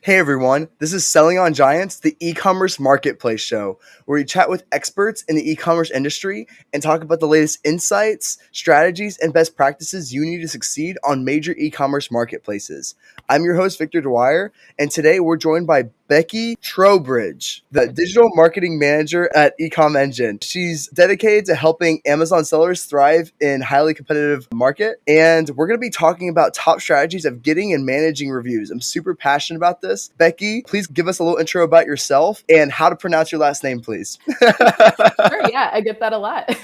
Hey everyone, this is Selling on Giants, the e-commerce marketplace show, where we chat with experts in the e-commerce industry and talk about the latest insights, strategies, and best practices you need to succeed on major e-commerce marketplaces. I'm your host, Victor Dwyer, and today we're joined by Becky Trowbridge, the digital marketing manager at Ecom Engine. She's dedicated to helping Amazon sellers thrive in highly competitive market, and we're going to be talking about top strategies of getting and managing reviews. I'm super passionate about this. Becky, please give us a little intro about yourself and how to pronounce your last name, please. Sure, yeah, I get that a lot.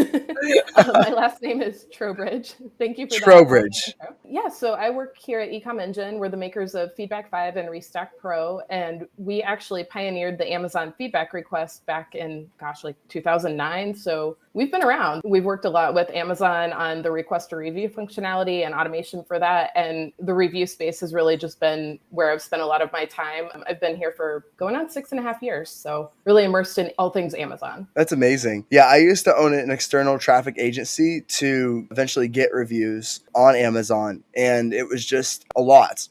My last name is Trowbridge. Thank you for that. Trowbridge. Yeah, so I work here at Ecom Engine. We're the makers of Feedback 5 and Restock Pro, and we actually pioneered the Amazon feedback request back in, like 2009. So we've been around. We've worked a lot with Amazon on the request to review functionality and automation for that. And the review space has really just been where I've spent a lot of my time. I've been here for going on 6.5 years. So really immersed in all things Amazon. That's amazing. Yeah, I used to own an external traffic agency to eventually get reviews on Amazon, and it was just a lot,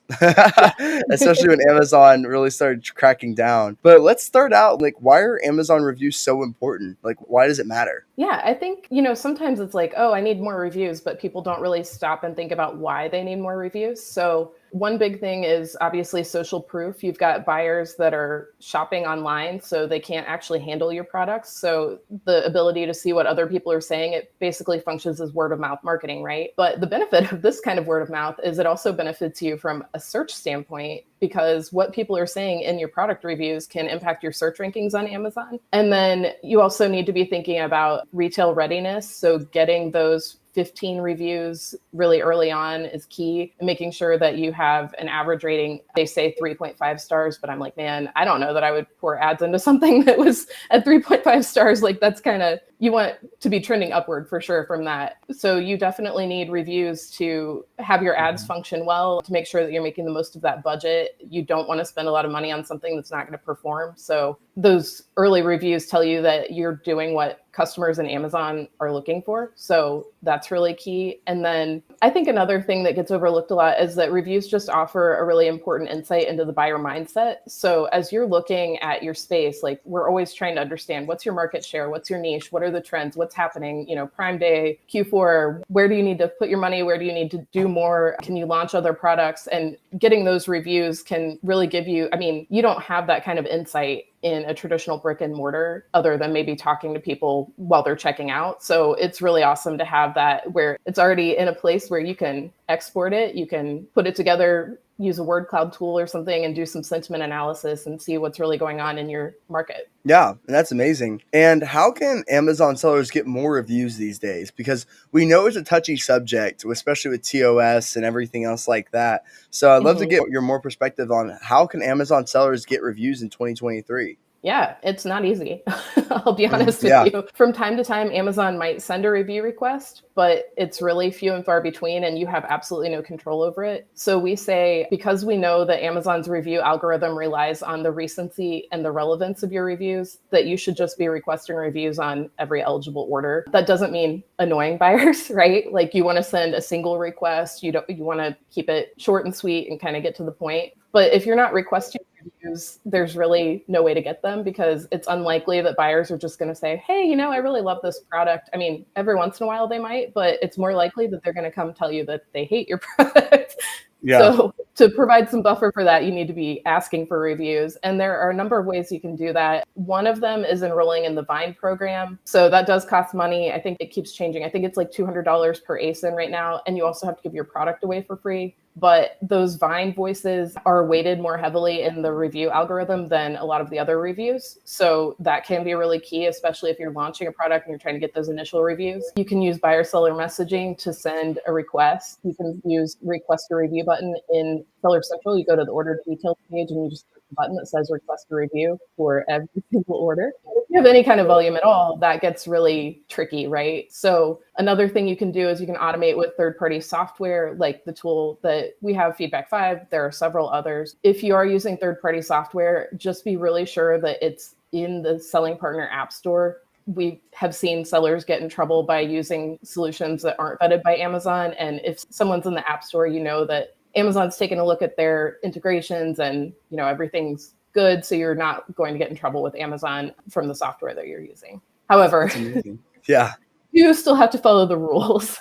especially when Amazon really started cracking down. But let's start out, why are Amazon reviews so important? Why does it matter? Yeah, I think, sometimes it's like, oh, I need more reviews, but people don't really stop and think about why they need more reviews. So one big thing is obviously social proof. You've got buyers that are shopping online, so they can't actually handle your products. So the ability to see what other people are saying, it basically functions as word of mouth marketing, right? But the benefit of this kind of word of mouth is it also benefits you from a search standpoint, because what people are saying in your product reviews can impact your search rankings on Amazon. And then you also need to be thinking about retail readiness. So getting those 15 reviews really early on is key. Making sure that you have an average rating. They say 3.5 stars, but I'm like, man, I don't know that I would pour ads into something that was at 3.5 stars. That's kind of, you want to be trending upward for sure from that. So you definitely need reviews to have your ads function well, to make sure that you're making the most of that budget. You don't want to spend a lot of money on something that's not going to perform. So those early reviews tell you that you're doing what customers in Amazon are looking for. So that's really key. And then I think another thing that gets overlooked a lot is that reviews just offer a really important insight into the buyer mindset. So as you're looking at your space, we're always trying to understand what's your market share, what's your niche, what are the trends, what's happening, Prime Day, Q4, where do you need to put your money? Where do you need to do more? Can you launch other products? And getting those reviews can really give you, you don't have that kind of insight in a traditional brick and mortar other than maybe talking to people while they're checking out. So it's really awesome to have that where it's already in a place where you can export it, you can put it together, use a word cloud tool or something and do some sentiment analysis and see what's really going on in your market. Yeah, that's amazing. And how can Amazon sellers get more reviews these days? Because we know it's a touchy subject, especially with TOS and everything else like that. So I'd love to get your more perspective on how can Amazon sellers get reviews in 2023? Yeah, it's not easy. I'll be honest with you. From time to time, Amazon might send a review request, but it's really few and far between, and you have absolutely no control over it. So we say, because we know that Amazon's review algorithm relies on the recency and the relevance of your reviews, that you should just be requesting reviews on every eligible order. That doesn't mean annoying buyers, right? You want to send a single request. You want to keep it short and sweet and kind of get to the point. But if you're not requesting reviews, there's really no way to get them, because it's unlikely that buyers are just going to say, hey, I really love this product. Every once in a while they might, but it's more likely that they're going to come tell you that they hate your product. Yeah. So to provide some buffer for that, you need to be asking for reviews. And there are a number of ways you can do that. One of them is enrolling in the Vine program. So that does cost money. I think it keeps changing. I think it's $200 per ASIN right now. And you also have to give your product away for free. But those Vine voices are weighted more heavily in the review algorithm than a lot of the other reviews. So that can be really key, especially if you're launching a product and you're trying to get those initial reviews. You can use buyer seller messaging to send a request. You can use request a review button in Seller Central. You go to the order details page and you just click the button that says request a review for every single order. If you have any kind of volume at all, that gets really tricky, right? So another thing you can do is you can automate with third-party software, like the tool that we have, Feedback 5. There are several others. If you are using third-party software, just be really sure that it's in the Selling Partner App Store. We have seen sellers get in trouble by using solutions that aren't vetted by Amazon. And if someone's in the App Store, that Amazon's taken a look at their integrations and, everything's good. So you're not going to get in trouble with Amazon from the software that you're using. However, That's amazing. Yeah. you still have to follow the rules.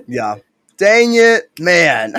Yeah. Dang it, man.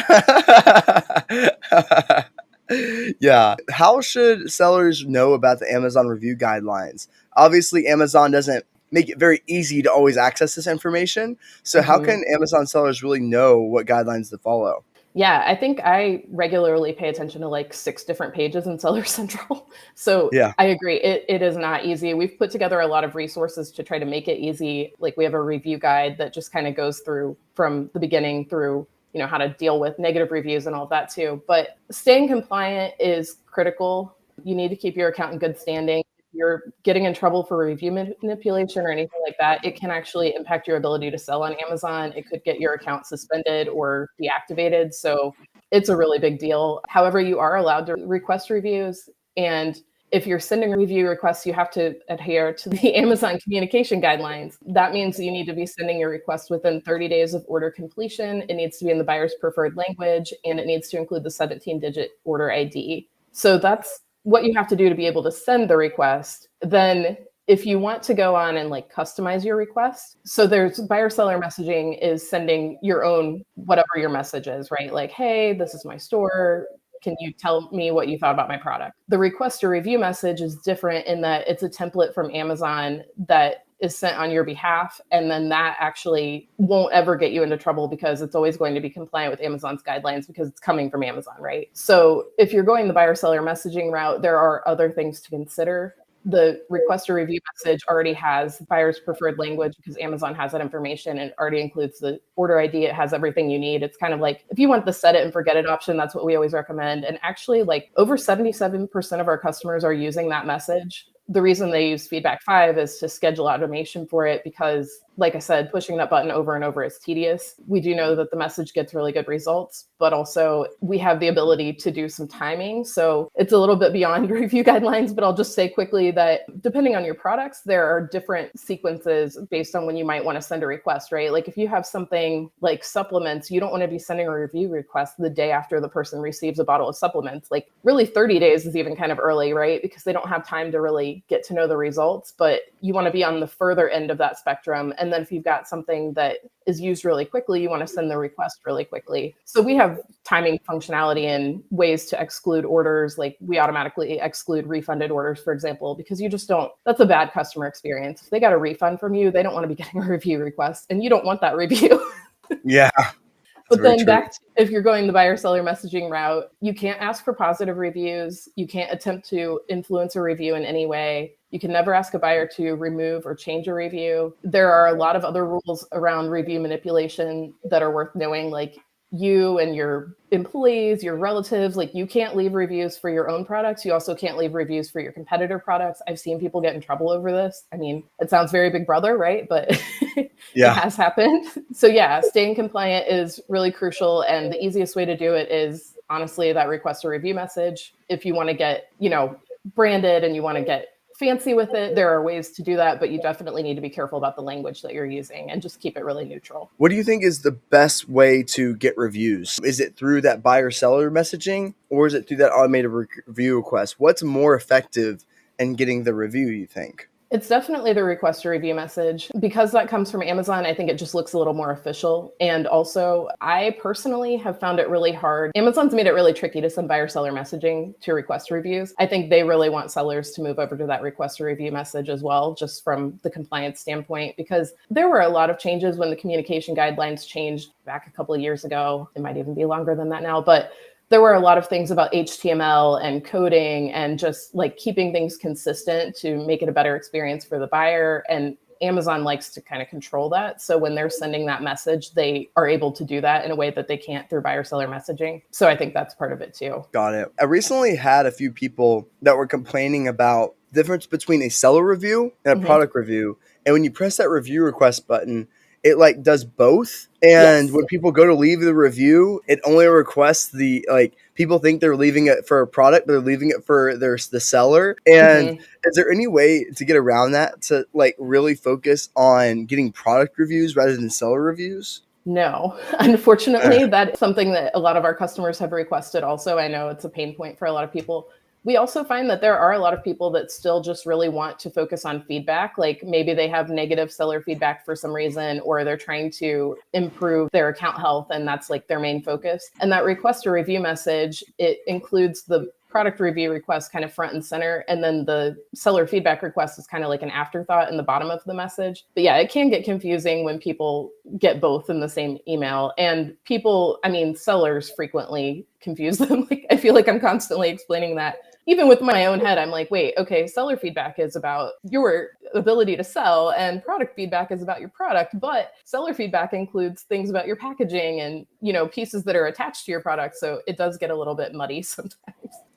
Yeah. How should sellers know about the Amazon review guidelines? Obviously, Amazon doesn't make it very easy to always access this information. So, how Mhm. can Amazon sellers really know what guidelines to follow? Yeah, I think I regularly pay attention to like 6 different pages in Seller Central. So Yeah. I agree. It is not easy. We've put together a lot of resources to try to make it easy. Like we have a review guide that just kind of goes through from the beginning through, how to deal with negative reviews and all of that too. But staying compliant is critical. You need to keep your account in good standing. If you're getting in trouble for review manipulation or anything like that, it can actually impact your ability to sell on Amazon. It could get your account suspended or deactivated. So it's a really big deal. However, you are allowed to request reviews. And if you're sending review requests, you have to adhere to the Amazon communication guidelines. That means you need to be sending your request within 30 days of order completion. It needs to be in the buyer's preferred language, and it needs to include the 17-digit order ID. So that's what you have to do to be able to send the request. Then if you want to go on and like customize your request, so there's buyer seller messaging is sending your own whatever your message is, right? Like, hey, this is my store. Can you tell me what you thought about my product? The request to review message is different in that it's a template from Amazon that is sent on your behalf. And then that actually won't ever get you into trouble because it's always going to be compliant with Amazon's guidelines because it's coming from Amazon, right? So if you're going the buyer seller messaging route, there are other things to consider. The request or review message already has buyer's preferred language because Amazon has that information and already includes the order ID. It has everything you need. It's kind of like if you want the set it and forget it option, that's what we always recommend. And actually, like over 77% of our customers are using that message. The reason they use Feedback 5 is to schedule automation for it because, like I said, pushing that button over and over is tedious. We do know that the message gets really good results, but also we have the ability to do some timing. So it's a little bit beyond review guidelines, but I'll just say quickly that depending on your products, there are different sequences based on when you might want to send a request, right? Like if you have something like supplements, you don't want to be sending a review request the day after the person receives a bottle of supplements. Like really 30 days is even kind of early, right? Because they don't have time to really get to know the results, but you want to be on the further end of that spectrum. And then if you've got something that is used really quickly, you want to send the request really quickly. So we have timing functionality and ways to exclude orders. Like we automatically exclude refunded orders, for example, because you just don't, that's a bad customer experience. If they got a refund from you, they don't want to be getting a review request and you don't want that review. Yeah. That's But very then true. back to if you're going the buyer seller messaging route, you can't ask for positive reviews. You can't attempt to influence a review in any way. You can never ask a buyer to remove or change a review. There are a lot of other rules around review manipulation that are worth knowing, like you and your employees, your relatives, like you can't leave reviews for your own products. You also can't leave reviews for your competitor products. I've seen people get in trouble over this. I mean, it sounds very Big Brother, right? But it Yeah. has happened. So yeah, staying compliant is really crucial. And the easiest way to do it is honestly that request a review message. If you want to get, branded and you want to get fancy with it, there are ways to do that, but you definitely need to be careful about the language that you're using and just keep it really neutral. What do you think is the best way to get reviews? Is it through that buyer seller messaging or is it through that automated review request? What's more effective in getting the review, you think? It's definitely the request a review message. Because that comes from Amazon, I think it just looks a little more official. And also, I personally have found it really hard. Amazon's made it really tricky to send buyer seller messaging to request reviews. I think they really want sellers to move over to that request a review message as well, just from the compliance standpoint, because there were a lot of changes when the communication guidelines changed back a couple of years ago. It might even be longer than that now, but there were a lot of things about HTML and coding and just like keeping things consistent to make it a better experience for the buyer. And Amazon likes to kind of control that. So when they're sending that message, they are able to do that in a way that they can't through buyer seller messaging. So I think that's part of it too. Got it. I recently had a few people that were complaining about the difference between a seller review and a Mm-hmm. product review. And when you press that review request button, it like does both. And Yes. when people go to leave the review, it only requests the like people think they're leaving it for a product, but they're leaving it for the seller. And Mm-hmm. is there any way to get around that to like really focus on getting product reviews rather than seller reviews? No, unfortunately, that's something that a lot of our customers have requested also. I know it's a pain point for a lot of people. We also find that there are a lot of people that still just really want to focus on feedback. Like maybe they have negative seller feedback for some reason, or they're trying to improve their account health, and that's like their main focus. And that request a review message, it includes the product review request kind of front and center. And then the seller feedback request is kind of like an afterthought in the bottom of the message. But yeah, it can get confusing when people get both in the same email. And people, I mean, sellers frequently confuse them. Like I feel like I'm constantly explaining that. Even with my own head, I'm like, wait, okay, seller feedback is about your ability to sell and product feedback is about your product, but seller feedback includes things about your packaging and, you know, pieces that are attached to your product. So it does get a little bit muddy sometimes.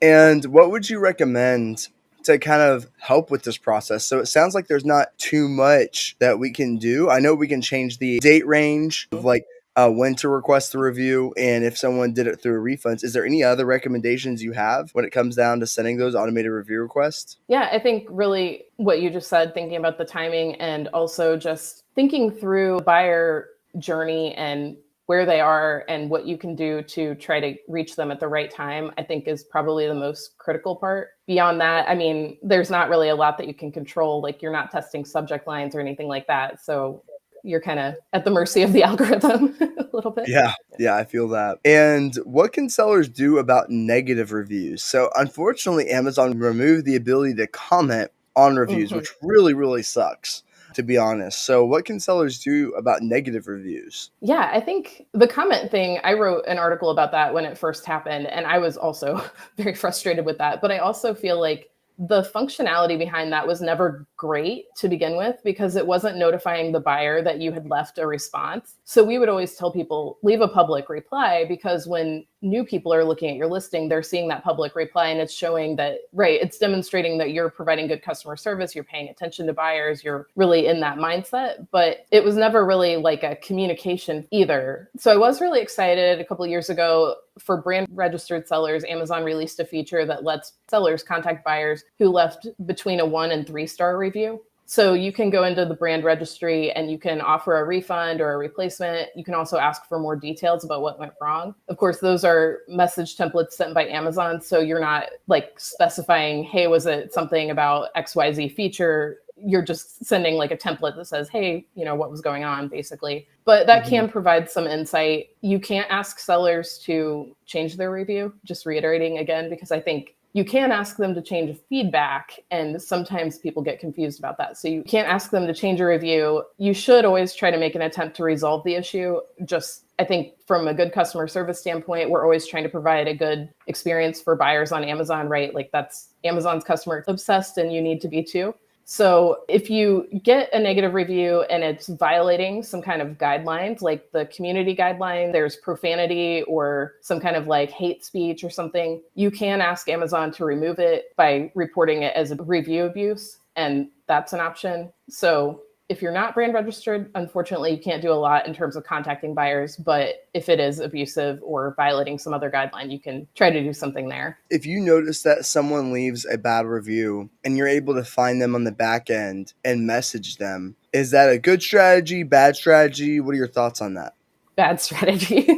And what would you recommend to kind of help with this process? So it sounds like there's not too much that we can do. I know we can change the date range of like when to request the review and if someone did it through refunds. Is there any other recommendations you have when it comes down to sending those automated review requests? Yeah, I think really what you just said, thinking about the timing and also just thinking through buyer journey and where they are and what you can do to try to reach them at the right time, I think is probably the most critical part. Beyond that, I mean, there's not really a lot that you can control. Like you're not testing subject lines or anything like that. So you're kind of at the mercy of the algorithm a little bit. Yeah, I feel that. And what can sellers do about negative reviews? So, unfortunately, Amazon removed the ability to comment on reviews, Mhm. which really, really sucks, to be honest. So, what can sellers do about negative reviews? Yeah, I think the comment thing, I wrote an article about that when it first happened, and I was also very frustrated with that. But I also feel like the functionality behind that was never great to begin with because it wasn't notifying the buyer that you had left a response. So we would always tell people leave a public reply because when new people are looking at your listing, they're seeing that public reply and it's showing that, right, it's demonstrating that you're providing good customer service, you're paying attention to buyers, you're really in that mindset. But it was never really like a communication either. So I was really excited a couple of years ago for brand registered sellers. Amazon released a feature that lets sellers contact buyers who left between a 1 and 3-star review. So you can go into the brand registry and you can offer a refund or a replacement. You can also ask for more details about what went wrong. Of course, those are message templates sent by Amazon. So you're not like specifying, hey, was it something about XYZ feature? You're just sending like a template that says, hey, you know, what was going on basically. But that Mhm. can provide some insight. You can't ask sellers to change their review, just reiterating again, because I think you can ask them to change feedback, and sometimes people get confused about that. So you can't ask them to change a review. You should always try to make an attempt to resolve the issue. Just, I think from a good customer service standpoint, we're always trying to provide a good experience for buyers on Amazon, right? Like that's Amazon's customer obsessed and you need to be too. So if you get a negative review and it's violating some kind of guidelines, like the community guideline, there's profanity or some kind of like hate speech or something, you can ask Amazon to remove it by reporting it as a review abuse. And that's an option. So if you're not brand registered, unfortunately, you can't do a lot in terms of contacting buyers. But if it is abusive or violating some other guideline, you can try to do something there. If you notice that someone leaves a bad review and you're able to find them on the back end and message them, is that a good strategy, bad strategy? What are your thoughts on that? Bad strategy.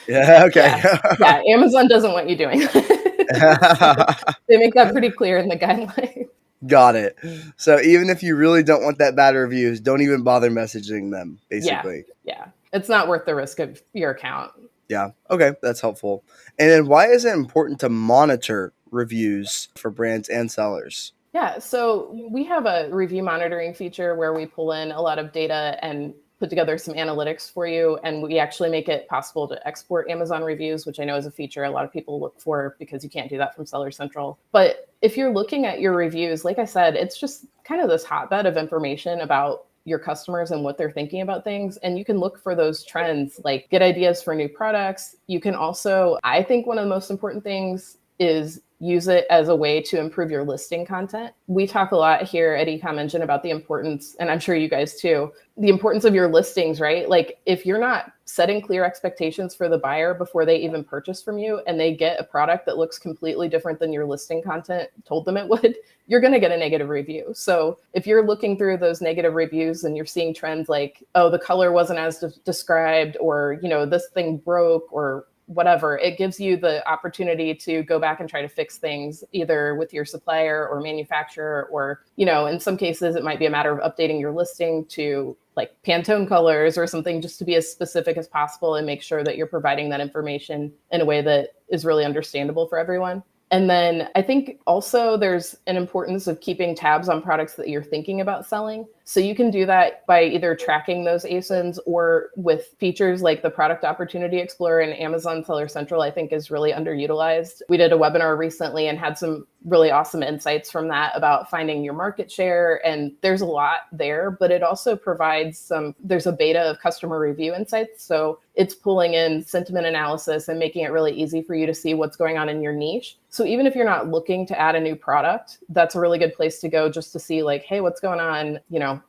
Yeah, okay. Yeah. Yeah. Amazon doesn't want you doing that. So they make that pretty clear in the guidelines. Got it. So even if you really don't want that bad reviews, don't even bother messaging them, Yeah. basically. Yeah. It's not worth the risk of your account. Yeah. Okay, that's helpful. And then why is it important to monitor reviews for brands and sellers? Yeah. So we have a review monitoring feature where we pull in a lot of data and put together some analytics for you. And we actually make it possible to export Amazon reviews, which I know is a feature a lot of people look for because you can't do that from Seller Central. But if you're looking at your reviews, like I said, it's just kind of this hotbed of information about your customers and what they're thinking about things. And you can look for those trends, like get ideas for new products. You can also, I think one of the most important things is use it as a way to improve your listing content. We talk a lot here at Ecom Engine about the importance, and I'm sure you guys too, the importance of your listings, right? Like if you're not setting clear expectations for the buyer before they even purchase from you and they get a product that looks completely different than your listing content told them it would, you're going to get a negative review. So if you're looking through those negative reviews and you're seeing trends like, oh, the color wasn't as described, or, this thing broke, or whatever, it gives you the opportunity to go back and try to fix things either with your supplier or manufacturer, or, in some cases, it might be a matter of updating your listing to like Pantone colors or something, just to be as specific as possible and make sure that you're providing that information in a way that is really understandable for everyone. And then I think also there's an importance of keeping tabs on products that you're thinking about selling. So you can do that by either tracking those ASINs or with features like the Product Opportunity Explorer and Amazon Seller Central, I think is really underutilized. We did a webinar recently and had some really awesome insights from that about finding your market share. And there's a lot there, but it also provides there's a beta of customer review insights. So it's pulling in sentiment analysis and making it really easy for you to see what's going on in your niche. So even if you're not looking to add a new product, that's a really good place to go just to see like, hey, what's going on?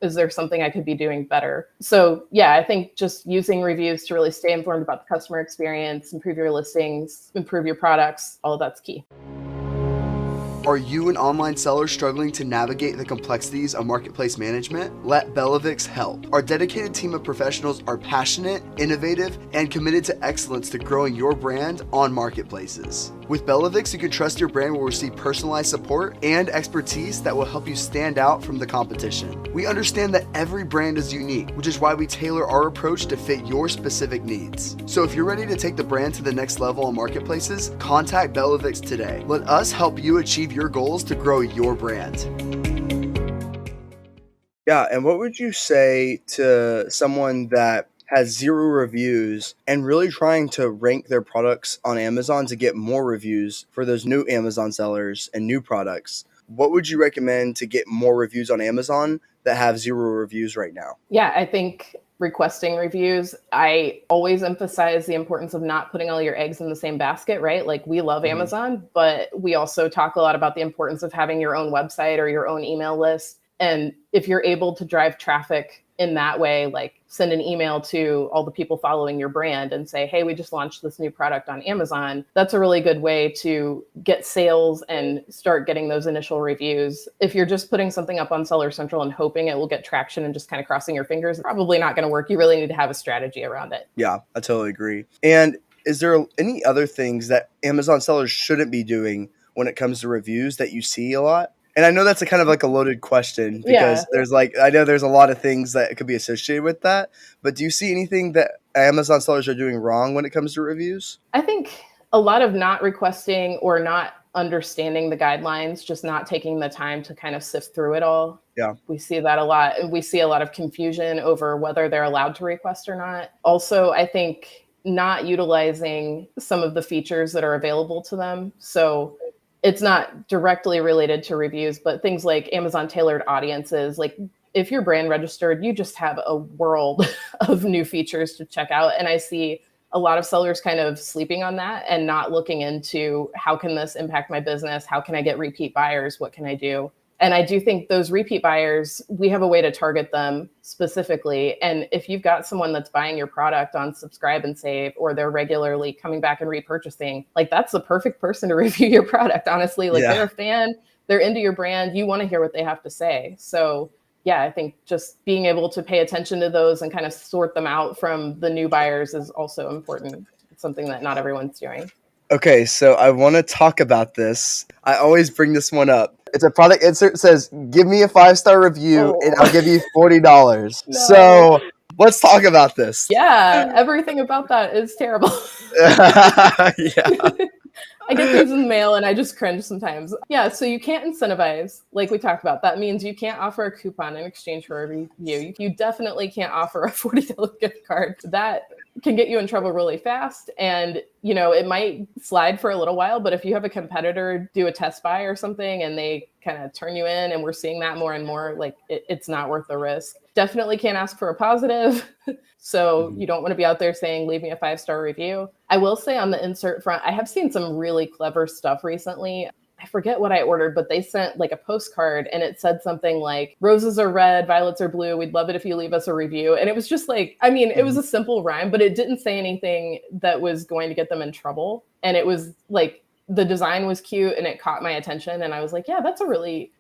Is there something I could be doing better? So yeah, I think just using reviews to really stay informed about the customer experience, improve your listings, improve your products, all of that's key. Are you an online seller struggling to navigate the complexities of marketplace management? Let Bellavix help. Our dedicated team of professionals are passionate, innovative, and committed to excellence to growing your brand on marketplaces. With Bellavix, you can trust your brand will receive personalized support and expertise that will help you stand out from the competition. We understand that every brand is unique, which is why we tailor our approach to fit your specific needs. So if you're ready to take the brand to the next level on marketplaces, contact Bellavix today. Let us help you achieve your goals to grow your brand. Yeah, and what would you say to someone that has 0 reviews and really trying to rank their products on Amazon to get more reviews for those new Amazon sellers and new products? What would you recommend to get more reviews on Amazon that have 0 reviews right now? Yeah, I think requesting reviews, I always emphasize the importance of not putting all your eggs in the same basket, right? Like we love Amazon, but we also talk a lot about the importance of having your own website or your own email list. And if you're able to drive traffic in that way, like send an email to all the people following your brand and say, hey, we just launched this new product on Amazon. That's a really good way to get sales and start getting those initial reviews. If you're just putting something up on Seller Central and hoping it will get traction and just kind of crossing your fingers, probably not going to work. You really need to have a strategy around it. Yeah, I totally agree. And is there any other things that Amazon sellers shouldn't be doing when it comes to reviews that you see a lot? And I know that's a kind of like a loaded question because I know there's a lot of things that could be associated with that, but do you see anything that Amazon sellers are doing wrong when it comes to reviews? I think a lot of not requesting or not understanding the guidelines, just not taking the time to kind of sift through it all. Yeah. We see that a lot. We see a lot of confusion over whether they're allowed to request or not. Also, I think not utilizing some of the features that are available to them. So it's not directly related to reviews, but things like Amazon tailored audiences, like if you're brand registered, you just have a world of new features to check out. And I see a lot of sellers kind of sleeping on that and not looking into how can this impact my business? How can I get repeat buyers? What can I do? And I do think those repeat buyers, we have a way to target them specifically. And if you've got someone that's buying your product on Subscribe and Save, or they're regularly coming back and repurchasing, like that's the perfect person to review your product, honestly. Like they're a fan, they're into your brand, you want to hear what they have to say. So yeah, I think just being able to pay attention to those and kind of sort them out from the new buyers is also important. It's something that not everyone's doing. Okay, so I want to talk about this. I always bring this one up. It's a product insert that says, give me a 5-star review and I'll give you $40. No. So let's talk about this. Yeah, everything about that is terrible. Yeah. I get things in the mail and I just cringe sometimes. Yeah, so you can't incentivize, like we talked about. That means you can't offer a coupon in exchange for a review. You definitely can't offer a $40 gift card. That can get you in trouble really fast. And, it might slide for a little while, but if you have a competitor do a test buy or something and they kind of turn you in, and we're seeing that more and more, like it's not worth the risk. Definitely can't ask for a positive. So Mhm. you don't want to be out there saying, leave me a 5-star review. I will say on the insert front, I have seen some really clever stuff recently. I forget what I ordered, but they sent like a postcard and it said something like, roses are red, violets are blue. We'd love it if you leave us a review. And it was just like, I mean, it was Mhm. a simple rhyme, but it didn't say anything that was going to get them in trouble. And it was like, the design was cute and it caught my attention. And I was like, yeah, that's a really,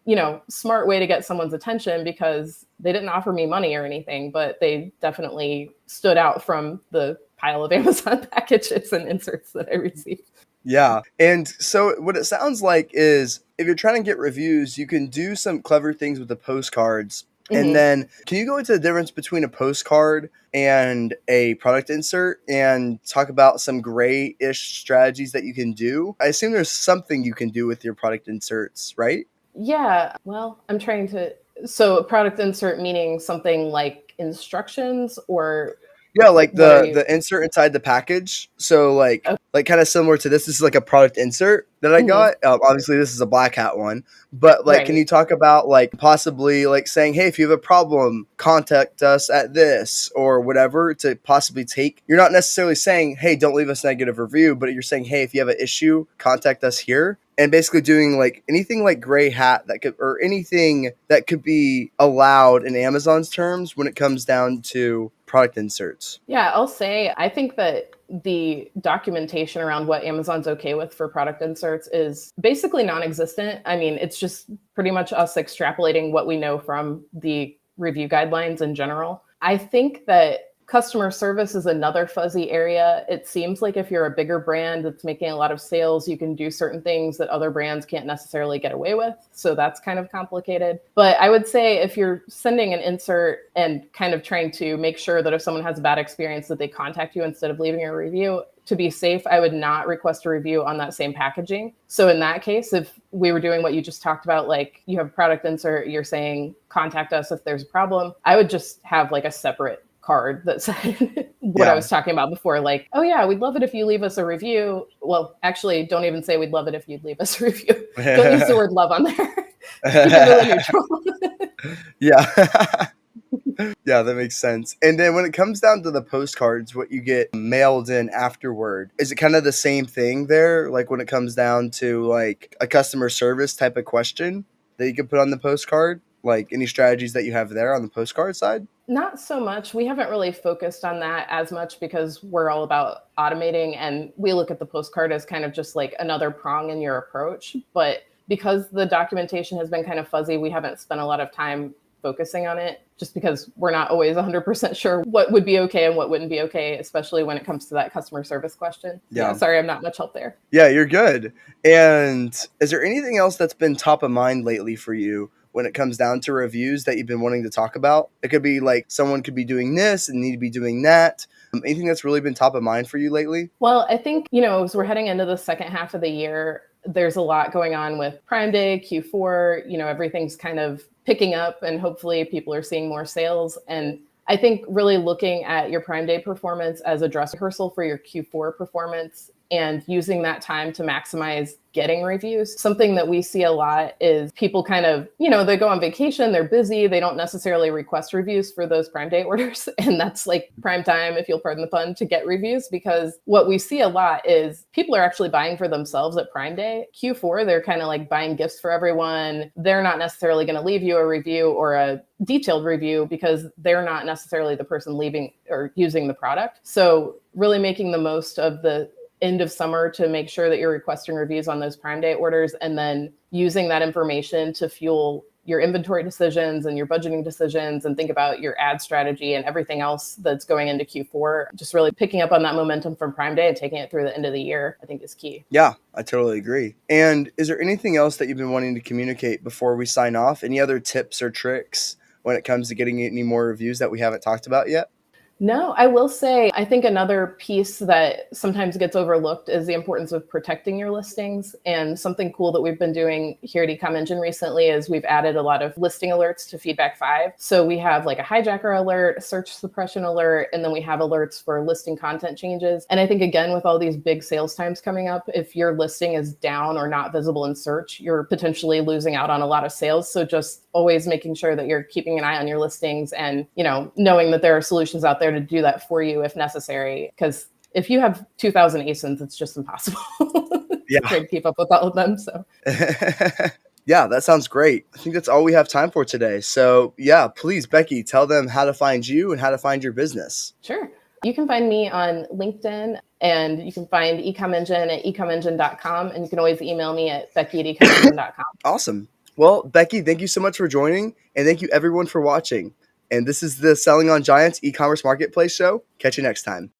smart way to get someone's attention, because they didn't offer me money or anything, but they definitely stood out from the pile of Amazon packages and inserts that I received. Yeah. And so what it sounds like is if you're trying to get reviews, you can do some clever things with the postcards. And Mm-hmm. then can you go into the difference between a postcard and a product insert and talk about some gray-ish strategies that you can do? I assume there's something you can do with your product inserts, right? Yeah, well, I'm trying to. So, product insert meaning something like instructions, or Yeah, like what are the you? insert inside the package. So Oh, like kind of similar to this. This is like a product insert that I mhm, got. Obviously, this is a black hat one. But like, can right. you talk about like possibly like saying, hey, if you have a problem, contact us at this or whatever to possibly take. You're not necessarily saying, hey, don't leave us a negative review, but you're saying, hey, if you have an issue, contact us here. And basically doing like anything like gray hat that could, or anything that could be allowed in Amazon's terms when it comes down to product inserts. Yeah, I'll say I think that the documentation around what Amazon's okay with for product inserts is basically non existent. I mean, it's just pretty much us extrapolating what we know from the review guidelines in general. I think that customer service is another fuzzy area. It seems like if you're a bigger brand that's making a lot of sales, you can do certain things that other brands can't necessarily get away with. So that's kind of complicated. But I would say if you're sending an insert and kind of trying to make sure that if someone has a bad experience that they contact you instead of leaving a review, to be safe, I would not request a review on that same packaging. So in that case, if we were doing what you just talked about, like you have a product insert, you're saying contact us if there's a problem, I would just have like a separate card that said what I Yeah. was talking about before, like, oh yeah, we'd love it if you leave us a review. Well, actually, don't even say we'd love it if you'd leave us a review. Don't use the word love on there. Keep it really neutral. Yeah. Yeah, that makes sense. And then when it comes down to the postcards, what you get mailed in afterward, is it kind of the same thing there? Like when it comes down to like a customer service type of question that you can put on the postcard? Like any strategies that you have there on the postcard side? Not so much. We haven't really focused on that as much because we're all about automating, and we look at the postcard as kind of just like another prong in your approach. But because the documentation has been kind of fuzzy, we haven't spent a lot of time focusing on it just because we're not always 100% sure what would be okay and what wouldn't be okay, especially when it comes to that customer service question. Yeah, Yeah. sorry, I'm not much help there. Yeah, you're good. And is there anything else that's been top of mind lately for you when it comes down to reviews that you've been wanting to talk about? It could be like someone could be doing this and need to be doing that. Anything that's really been top of mind for you lately? Well, I think, as we're heading into the second half of the year, there's a lot going on with Prime Day, Q4, everything's kind of picking up and hopefully people are seeing more sales. And I think really looking at your Prime Day performance as a dress rehearsal for your Q4 performance and using that time to maximize getting reviews. Something that we see a lot is people kind of, they go on vacation, they're busy, they don't necessarily request reviews for those Prime Day orders. And that's like prime time, if you'll pardon the pun, to get reviews, because what we see a lot is people are actually buying for themselves at Prime Day. Q4, they're kind of like buying gifts for everyone. They're not necessarily going to leave you a review or a detailed review because they're not necessarily the person leaving or using the product. So really making the most of the end of summer to make sure that you're requesting reviews on those Prime Day orders, and then using that information to fuel your inventory decisions and your budgeting decisions and think about your ad strategy and everything else that's going into Q4. Just really picking up on that momentum from Prime Day and taking it through the end of the year, I think is key. Yeah, I totally agree. And is there anything else that you've been wanting to communicate before we sign off? Any other tips or tricks when it comes to getting any more reviews that we haven't talked about yet? No, I will say, I think another piece that sometimes gets overlooked is the importance of protecting your listings. And something cool that we've been doing here at Ecom Engine recently is we've added a lot of listing alerts to Feedback 5. So we have like a hijacker alert, a search suppression alert, and then we have alerts for listing content changes. And I think, again, with all these big sales times coming up, if your listing is down or not visible in search, you're potentially losing out on a lot of sales. So just always making sure that you're keeping an eye on your listings and, knowing that there are solutions out there to do that for you if necessary. Because if you have 2,000 ASINs, it's just impossible to Yeah. try to keep up with all of them. So, Yeah, that sounds great. I think that's all we have time for today. So, yeah, please, Becky, tell them how to find you and how to find your business. sure. You can find me on LinkedIn, and you can find Ecom Engine at ecomengine.com. And you can always email me at becky@ecomengine.com. Awesome. Well, Becky, thank you so much for joining, and thank you everyone for watching. And this is the Selling on Giants e-commerce marketplace show. Catch you next time.